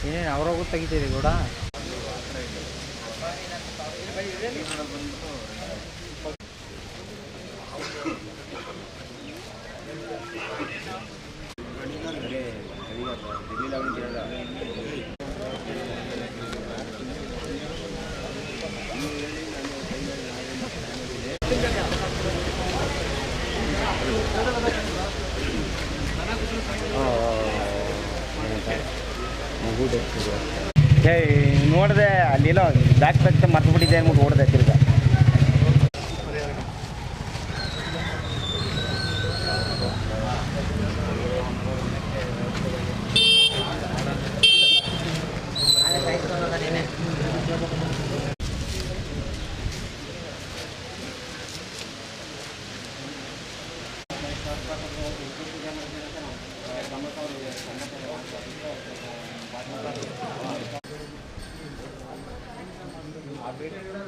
ಏನೇನು ಅವ್ರಾಗೂ ತೆಗಿತೀರಿ ಕೂಡ ನೋಡಿದೆ ಅಲ್ಲಿಲ್ಲ ಬ್ಯಾಕ್ ಪ್ಯಾಕ್ ಮರ್ತು ಬಿಟ್ಟಿದ್ದೆ ಅಂದ್ಬಿಟ್ಟು ಓಡಿದೆ ತಿರ್ಗ.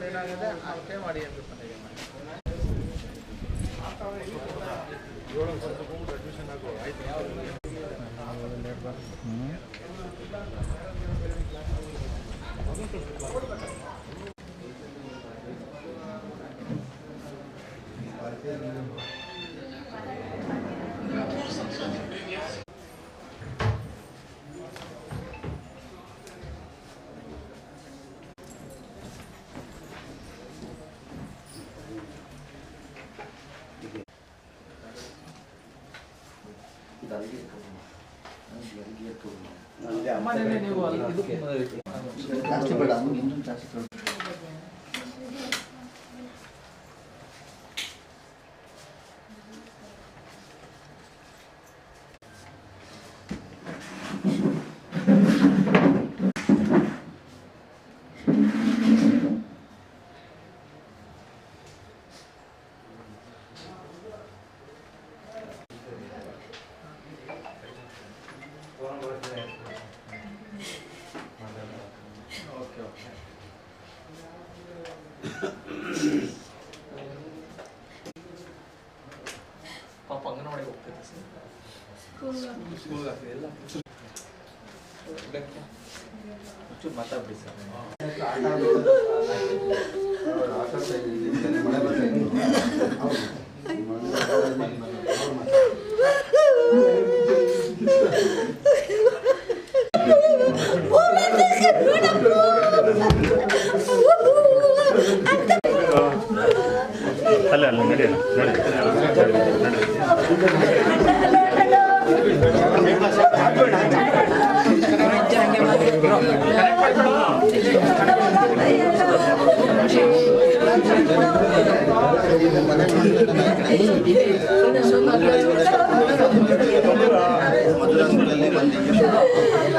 ಏನಾಗಿದೆ ಅಷ್ಟೇ ಮಾಡಿ ಅಂತ ಅಡ್ಮಿಷನ್ ಆಗೋ ಆಯ್ತು. ಜಾಸ್ತಿ ಬೇಡ ಇನ್ನೂ ಜಾಸ್ತಿ ಪಾಪ ಅಂಗನವಾಡಿಗೆ ಹೋಗ್ತೈತೆ ಸ್ಕೂಲ್ಗೆ ಎಲ್ಲ ಚೂರು ಮಾತಾಡ್ಬಿಡಿ ಸರ್. ಅಲ್ಲ ಅಲ್ಲ ನಡಿ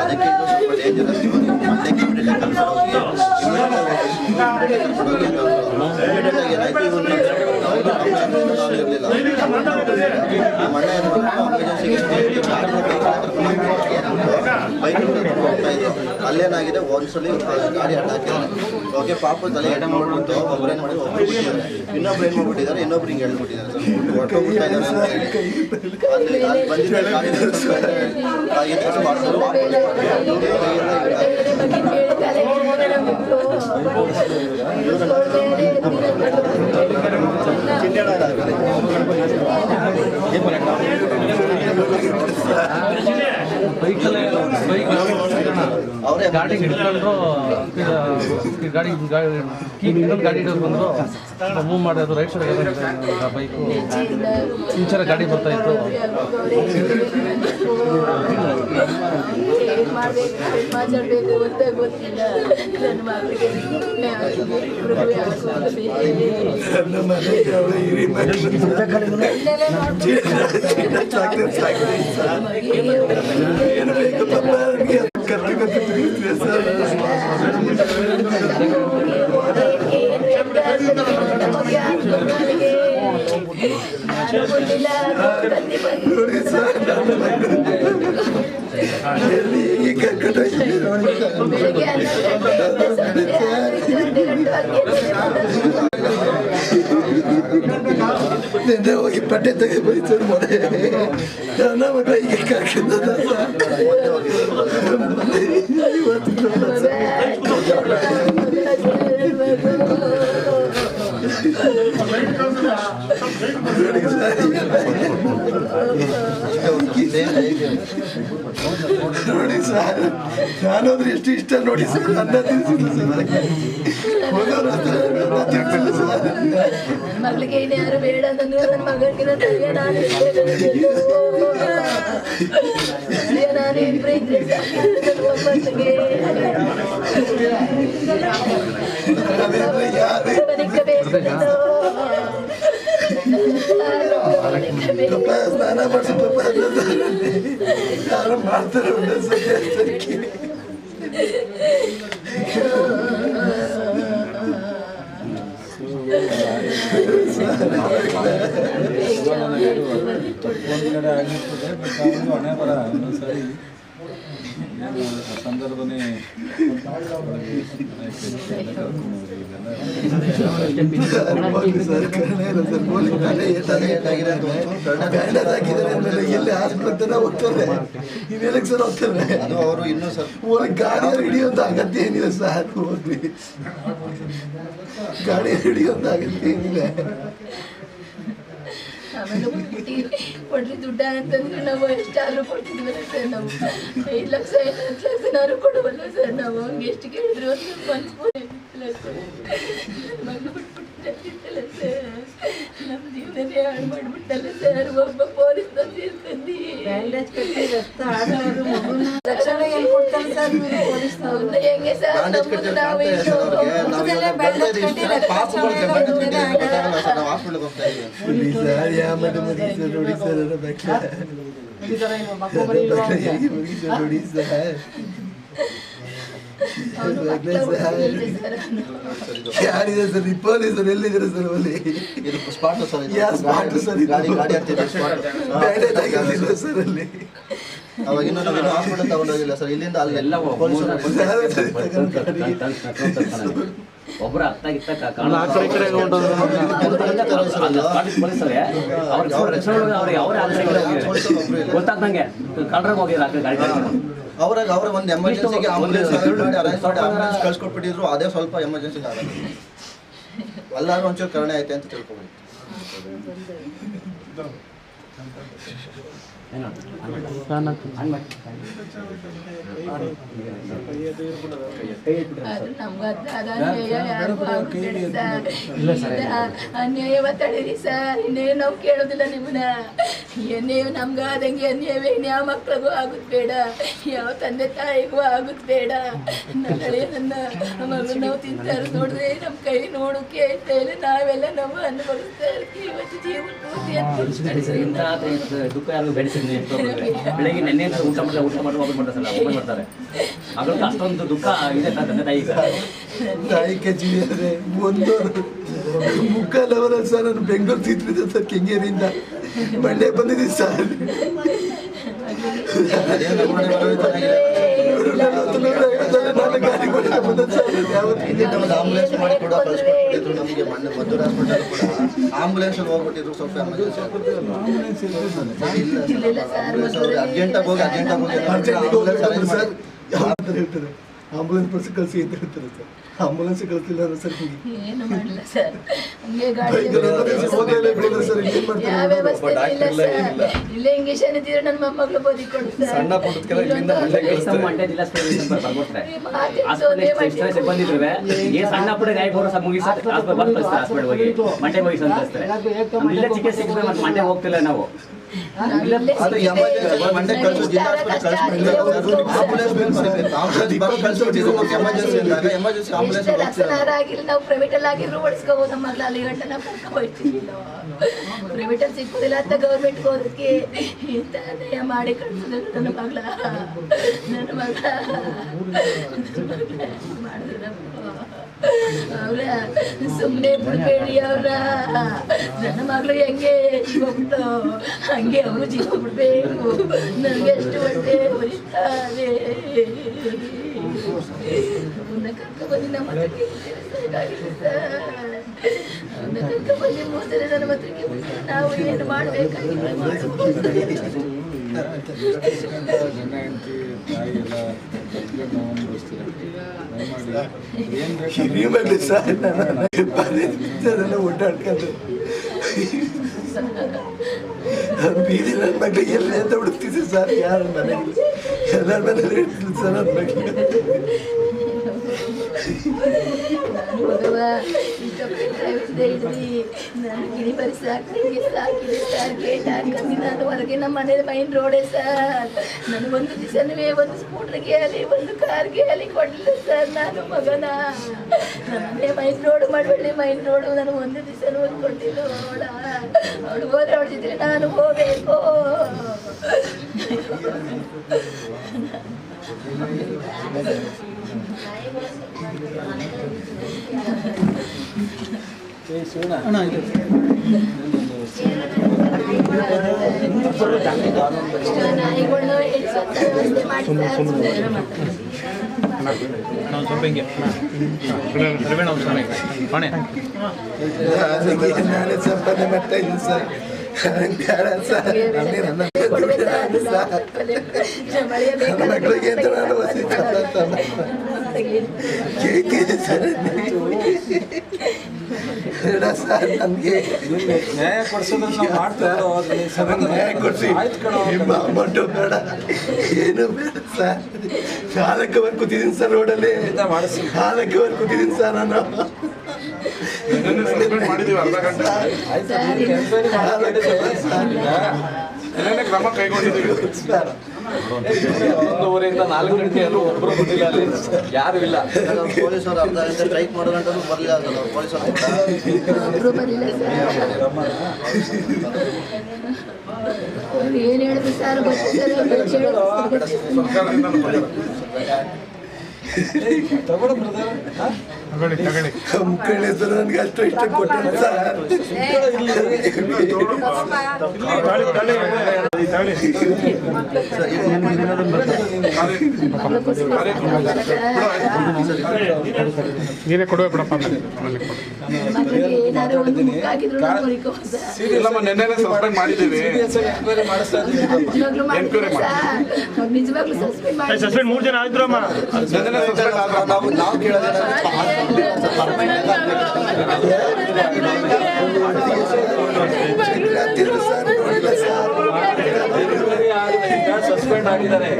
ಅದಕ್ಕೆ ಸ್ವಲ್ಪ ಡೇಂಜರಸ್ ಅಲ್ಲೇನಾಗಿದೆ ಒಂದ್ಸಲಿ ಗಾಡಿ ಅಡ್ಡ ಹಾಕಿದ್ದಾರೆ. ಓಕೆ ಪಾಪ ತಲೆ ಎಡೆ ಮಾಡ್ಬಿಟ್ಟು ಒಬ್ಬರು ಏನು ಮಾಡಿ ಒಬ್ಬರು ಬಿಟ್ಟಿದ್ದಾರೆ, ಇನ್ನೊಬ್ರು ಏನು ಮಾಡ್ಬಿಟ್ಟಿದ್ದಾರೆ, ಇನ್ನೊಬ್ರು ಹಿಂಗೆ ಹೇಳ್ಬಿಟ್ಟಿದ್ದಾರೆ ಸರ್. ಹೊಟ್ಟೋಗ್ಬಿಡ್ತಾ ಇದ್ದಾರೆ ಅಂತ ಹೇಳಿ ಅಲ್ಲಿ ಬಂದಿದ್ದ ಗಾಡಿ ಅವರೇ ಗಾಡಿ ಹಿಡ್ಕೊಂಡ್ರು ಗಾಡಿ ಗಾಡಿ ಹಿಡಿದು ಬಂದರು ಮೂವ್ ಮಾಡೋದು ರೈಟ್ ಸೈಡ್ ಬೈಕು ಇಂಚರ ಗಾಡಿ ಬರ್ತಾ ಇತ್ತು. ಮಾತಾಡಬೇಕು ಅಂತ ಗೊತ್ತಿಲ್ಲ ನನ್ನ ಮಗಳಿಗೆ ನಿನ್ನೆ ಹೋಗಿ ಬಟ್ಟೆ ತೆಗೆದು ಸರ್ ಮೊರೆ ನನ್ನ ಮಗ ಈಗ ಕಾಕಿಂದ ನೋಡಿ ಸರ್ ನಾನಂದ್ರೆ ಎಷ್ಟು ಇಷ್ಟ ನೋಡಿ ಸರ್ ಅನ್ನ ತಿನ್ಸಿಲ್ಲ ಸರ್ ಮಗಳಿಗೆ ಇನ್ಯಾರು ಬೇಡ ಅಂತಂದ್ರೆ ನನ್ನ ಮಗನಿಗೆ ನಾನು ಇಬ್ಬರು ಇದ್ರೆ ಸ್ನಾನ ಮಾಡಿಸಿ ಯಾರು ಮಾಡ್ತಾರೆ ಒಂದು ಕಡೆ ಆಗಿರ್ತದೆ ಬಟ್ ಅವನು ಹಣೆ ಬರ ಒಂದೊಂದ್ಸರಿ ಸಂದರ್ಭನೇ ಎಲ್ಲಿ ಹಾಸ್ಪಿಟಲ್ ಹೋಗ್ತಾರೆ ಇನ್ನೆಲ್ಲಕ್ಕೆ ಸರ್ ಹೋಗ್ತಾರೆ ಅದು ಅವರು ಇನ್ನೂ ಸ್ವಲ್ಪ ಒಂದು ಗಾಡಿ ಹಿಡಿಯುವಂಥ ಅಗತ್ಯ ಏನಿದೆ ಸರ್ ಹೋಗ್ಲಿ ಗಾಡಿ ಹಿಡಿಯುವಂಥ ಅಗತ್ಯ ಏನಿದೆ ಆಮೇಲೆ ಕೊಡ್ರಿ ದುಡ್ಡ ಅಂತಂದ್ರೆ ನಾವು ಎಷ್ಟಾದ್ರೂ ಕೊಡ್ತಿದ್ವಲ್ಲ ಸರ್ ನಾವು 5 ಲಕ್ಷ 10 ಲಕ್ಷನಾದ್ರು ಕೊಡುವಲ್ಲ ಸರ್ ನಾವು ಹಂಗೆ ಎಷ್ಟು ಕೇಳಿದ್ರು ಒಂದು ಮನ್ಸ್ಬೋದಿಲ್ಲ ಸರ್ ಮಗಳು ಬಿಟ್ಬಿಟ್ಟಿಲ್ಲ ಸರ್ ನಮ್ಮ ಜೀವನನೇ ಹಾಳು ಮಾಡ್ಬಿಟ್ಟಲ್ಲ ಸರ್ ಒಬ್ಬ ಪೊಲೀಸ್ ಸೇರ್ಕೊಂಡು ರಕ್ಷಣೆ ಏನು ಕೊಡ್ತಾರೆ ಸರ್ ಪೊಲೀಸ್ ಹೆಂಗೆ ಸರ್ ನಾವು ಹಾಸ್ಪಿಟಲ್ಗೆ ಹೋಗ್ತಾ ಇದ್ದೀವಿ ನೋಡಿ ಸರ್ ನೋಡಿ ಸರ್ ಯಾರಿದೆ ಸರ್ ಈ ಪೊಲೀಸರು ಎಲ್ಲಿದ್ದಾರೆ ಸರ್ ಅಲ್ಲಿ ಇದು ಸ್ಪಾಟ್ ಸರ್ ಯಾವ ಸ್ಪಾಟ್ ಸರ್ ಗಾಡಿ ಆಗ್ತಿದೆ ಸ್ಪಾಟ್ ಬ್ಯಾಂಡೇಜ್ ಆಗಿಲ್ಲ ಸರ್ ಅಲ್ಲಿ ಅವಾಗ ಇನ್ನೂ ನಾವು ಹಾಸ್ಪಿಟಲ್ ತಗೊಂಡೋಗಿಲ್ಲ ಸರ್ ಇಲ್ಲಿಂದ ಅಲ್ಲಿ ಎಲ್ಲ ಒಬ್ಬರು ಅರ್ಥ ಇತ್ತ ಗೊತ್ತಾಗ್ದಂಗೆ ಕಳ್ರಾಗ ಹೋಗಿರ ಅವ್ರಾಗ ಅವ್ರ ಒಂದು ಎಮರ್ಜೆನ್ಸಿಗೆ ಆಂಬುಲೆನ್ಸ್ ಆಂಬುಲೆನ್ಸ್ ಕಳ್ಸ್ಕೊಟ್ಬಿಟ್ಟಿದ್ರು ಅದೇ ಸ್ವಲ್ಪ ಎಮರ್ಜೆನ್ಸಿಗೆ ಆಗಲ್ಲ ಎಲ್ಲರೂ ಒಂಚೂರು ಕರುಣೆ ಐತೆ ಅಂತ ತಿಳ್ಕೊಬೇಕು ಅನ್ಯಾಯ ಮಾತಾಡಿರಿ ಸರ್ ಇನ್ನೇನು ನಾವು ಕೇಳೋದಿಲ್ಲ ನಿಮ್ಮನ್ನ ಏನೇವು ನಮ್ಗೆ ಆದಂಗೆ ಅನ್ಯಾಯವೇ ಯಾವ ಮಕ್ಳಿಗೂ ಆಗುದ್ ಬೇಡ ಯಾವ ತಂದೆ ತಾಯಿಗೂ ಆಗುದ್ ಬೇಡ ನನ್ನ ಮಗು ನಾವು ತಿಂತಾರೆ ನೋಡಿದ್ರೆ ನಮ್ಮ ಕೈ ನೋಡೋಕೆ ಹೇಳ್ತಾ ಇಲ್ಲ ನಾವೆಲ್ಲ ನಾವು ಅನುಭವಿಸ್ತಾ ಇರ್ತೀವಿ ಇವತ್ತು ಜೀವನ ದುಃಖ ಯಾರು ಬೆಳೆಸಿದ್ನಿ ಬೆಳಗ್ಗೆ ನೆನ್ನೆ ಊಟ ಮಾಡಿ ವಾಪಸ್ ಮಾಡ್ತಾರೆ ವಾಪಸ್ ಮಾಡ್ತಾರೆ ಮಗಳಿಗೆ ಅಷ್ಟೊಂದು ದುಃಖ ಇದೆ ತಂದೆ ತಾಯಿಗೆ ತಾಯಿ ಕಚೇರಿ ಅಂದರೆ ಒಂದು ಮುಕ್ಕಾಲವರ ಸರ್ ನಾನು ಬೆಂಗಳೂರು ತಿಂತಿದ್ದೆ ಸರ್ ಕೆಂಗೇರಿಯಿಂದ ಮಂಡ್ಯ ಬಂದಿದ್ದೀನಿ ಸರ್ ನಾನು ಗಾಡಿ ಕೊಟ್ಟು ಬಂದ ಸರ್ ಆಂಬುಲೆನ್ಸ್ ಮಾಡಿ ಕೂಡ ಕಳ್ಸ್ಕೊಟ್ಬಿಟ್ಟಿದ್ರು ನಮಗೆ ಮೊನ್ನೆ ಮದ್ದೂರು ಹಾಸ್ಪಿಟಲ್ ಕೂಡ ಆಂಬುಲೆನ್ಸ್ ಹೋಗ್ಬಿಟ್ಟಿದ್ರು ಸ್ವಲ್ಪ ಎಮರ್ಜೆನ್ಸಿ ಅರ್ಜೆಂಟಾಗಿ ಹೋಗಿ ಸರ್ ಹೇಳ್ತಾರೆ ಆಂಬುಲೆನ್ಸ್ ಬಸ್ ಕಳಿಸಿ ಅಂತ ಹೇಳ್ತಾರೆ ಸರ್ ಆಂಬುಲೆನ್ಸ್ ಕಳಿಸಿಲ್ಲ ಸರ್ ಏನು ಮಾಡಿಲ್ಲ ಸರ್ ಹಂಗೆ ಗಾಡಿ ಸರ್ ಏನ್ ಮಾಡ್ತಾರೆ ಯಾವ ವ್ಯವಸ್ಥೆ ಇಲ್ಲ ಸರ್ ಇಲ್ಲೇ ಇಂಜೆಕ್ಷನ್ ಇದ್ದಿದ್ರೆ ನನ್ನ ಮೊಮ್ಮಗಳು ಬದಿ ಸಣ್ಣ ಪುಟ್ಟದಕ್ಕೆಲ್ಲ ಇಲ್ಲಿಂದ ಮಂಡ್ಯ ಜಿಲ್ಲಾ ಸಿಬ್ಬಂದಿದ್ರು ಏನ್ ಸಣ್ಣ ಪುಟ್ಟ ಗಾಯ ಹಾಸ್ಪಿಟಲ್ ಹೋಗಿ ಮಂಡ್ಯ ಹೋಗಿ ಕಳಿಸ್ತಾರೆ ಇಲ್ಲೇ ಚಿಕಿತ್ಸೆ ಮತ್ತೆ ಮಂಡ್ಯ ಹೋಗ್ತಿಲ್ಲ ನಾವು ಅದು ಎಮರ್ಜೆನ್ಸಿ ಮಂಡ್ಯ ಕಳ್ಸೋ ಜಿಲ್ಲಾ ಹಾಸ್ಪಿಟಲ್ ಎಮರ್ಜೆನ್ಸಿ ಅಂದಾಗ ಎಮರ್ಜೆನ್ಸಿ ಆಂಬುಲೆನ್ಸ್ ಆಗಿಲ್ಲ ನಾವು ಪ್ರೈವೇಟ್ ಅಲ್ಲಿ ಆಗಿದ್ರು ಓಡಿಸ್ಕೋಬಹುದು ನಮ್ಮ ಮಗಳ ಅಲ್ಲಿ ಗಂಟೆ ನಾವು ಹೋಗ್ತೀವಿ ಪ್ರೈವೇಟ್ ಅಲ್ಲಿ ಸಿಕ್ಕೋದಿಲ್ಲ ಅಂತ ಗೌರ್ಮೆಂಟ್ಗೆ ಹೋದಕ್ಕೆ ಇಂಥ ಅನ್ಯಾಯ ಮಾಡಿ ಕಳ್ಸಿದ್ರು ನನ್ನ ಮಗಳ ಮಾಡಿದ್ರು ಅವ್ರ ಸುಮ್ಮನೆ ಬಿಡ್ಬೇಡಿ ಅವ್ರ. ನನ್ನ ಮಗಳು ಹೆಂಗೆ ಜೀವ ಬಿಟ್ಟು ಹಂಗೆ ಅವರು ಜೀವ ಬಿಡ್ಬೇಕು. ನನಗೆ ಎಷ್ಟು ಹೊಟ್ಟೆ ಉರಿತಾರೆ. ಅವನ್ನ ಕರ್ಕೊಂಡ್ಬಂದು ನಮ್ಮ ಹತ್ರಕ್ಕೆ ಅವನ್ನ ಕರ್ಕೊಂಡ್ಬಂದು ಮೂಸರೆ ನನ್ನ ಹತ್ರಕ್ಕೆ ನಾವು ಏನು ಮಾಡಬೇಕಾಗಿಲ್ಲ ಮಾಡ್ಬೋದು. ಗಂಡ ಹೆಂಡತಿ ತಾಯಿ ಎಲ್ಲ ನೋವು ಅನುಭವಿಸ್ತೀರ. ಹಿರಿಯಮಲ್ಲಿ ಸರ್ ನಾನು ಓಡಾಡ್ಕೊಂಡು ಬೀದಿ ನನ್ನ ಮಗಳಿಗೆ ಎಲ್ಲಿ ಅಂತ ಹುಡುಕ್ತಿದ್ದೆ ಸರ್. ಯಾರು ಮನೆಗೆ ಎಲ್ಲರ ಮನೇಲಿ ಇರ್ತಿಲ್ಲ ಸರ್ ನನ್ನ ಮಗಳಿಗೆ. ಭಗವ ಇಷ್ಟಪಟ್ಟು ನಾನು ಗಿಣಿ ಬರಿ ಸಾಕಿದೆ ಸರ್. ಗೇಟ್ ಹಾಕಿ ನಾನು ಹೊರಗೆ ನಮ್ಮ ಮನೇಲಿ ಮೈನ್ ರೋಡೇ ಸರ್. ನನಗೊಂದು ದಿವಸನೂ ಒಂದು ಸ್ಕೂಟ್ರಿಗೆ ಅಲ್ಲಿ ಒಂದು ಕಾರ್ಗೆ ಅಲ್ಲಿ ಕೊಡಲಿಲ್ಲ ಸರ್. ನಾನು ಮಗನ ನಮ್ಮನೆ ಮೈನ್ ರೋಡ್ ಮಾಡಬೇಡಿ ಮೈನ್ ರೋಡು ನಾನು ಒಂದು ದಿವಸನೂ ಒಂದು ಕೊಟ್ಟಿಲ್ಲ. ಅವಳು ಹೋದ್ರೆ ಅವಳ ಜೊತೆ ನಾನು ಹೋಗಬೇಕು. ನಾಯಿಗಳನ್ನ ವ್ಯವಸ್ಥೆ ಮಾಡಿ ನಾನೇ ಸಂಪಾದನೆ ಮಾಡ್ತಾ ಇದ್ದೀನಿ ಸರ್. ನನ್ನ ಮಕ್ಕಳಿಗೆ ಅಂತ ನಾನು ವಸತಿ ಸರ್. ಸರ್ ನನಗೆ ನ್ಯಾಯ ಕೊಡಿಸೋದನ್ನ ನಾವು ಮಾಡ್ತಾ ನ್ಯಾಯ ಕೊಡಿಸಿ ನಿಮ್ಮ ಅಮೌಂಟು ಬೇಡ ಏನು ಬೇಡ ಸರ್. ಕಾಲಕ್ಕೆ ಕೂತಿದ್ದೀನಿ ಸರ್ ರೋಡಲ್ಲಿ. ಕಾಲಕ್ಕೆ ಕೂತಿದ್ದೀನಿ ಸರ್ ನಾನು. ಮಾಡಿದೀವಿ ಅರ್ಧ ಗಂಟೆ ಕ್ರಮ ಕೈಗೊಂಡಿದ್ದೀವಿ. 1:30 4 ಗಂಟೆಯಲ್ಲೂ ಒಬ್ಬರು ಬಂದಿಲ್ಲ, ಅಲ್ಲಿ ಯಾರು ಇಲ್ಲ. ಪೊಲೀಸರು ಅರ್ಧ ಗಂಟೆ ಸ್ಟ್ರೈಕ್ ಮಾಡೋ ಗಂಟೆ ಬರಲಿಲ್ಲ ಅದಲ್ಲ ಪೊಲೀಸರು. ಏನು ಹೇಳಿದ್ರು ಸರ್ ಮುಕ್ಕಳ್ಳಿ ಸರ್ ನನಗೆ ಅಷ್ಟು ಇಷ್ಟ ಕೊಟ್ಟಿಲ್ಲ ಸರ್. ನೀನೇ ಕೊಡುವೆ ಬಿಡಪ್ಪ. ಇಲ್ಲಮ್ಮ ನೆನ್ನೆನೇ ಸಸ್ಪೆಂಡ್ ಮಾಡಿದ್ದೀವಿ. ನಿಜವಾಗ್ಲೂ ಸಸ್ಪೆಂಡ್ 3 ಜನ ಆಯ್ತು ಅಮ್ಮ. ನೆನ್ನೆನೇ ಸಸ್ಪೆಂಡ್ ಆದ್ರೆ ನಾವು ಕೇಳೋದೇನ ಸಸ್ಪೆಂಡ್ ಆಗಿದ್ದಾರೆ.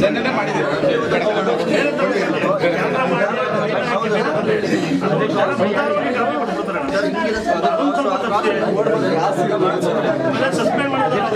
ನೆನ್ನೆನೇ ಮಾಡಿದ್ದೀವಿ. ಸಸ್ಪೆಂಡ್ ಮಾಡಿದ್ದೀವಿ.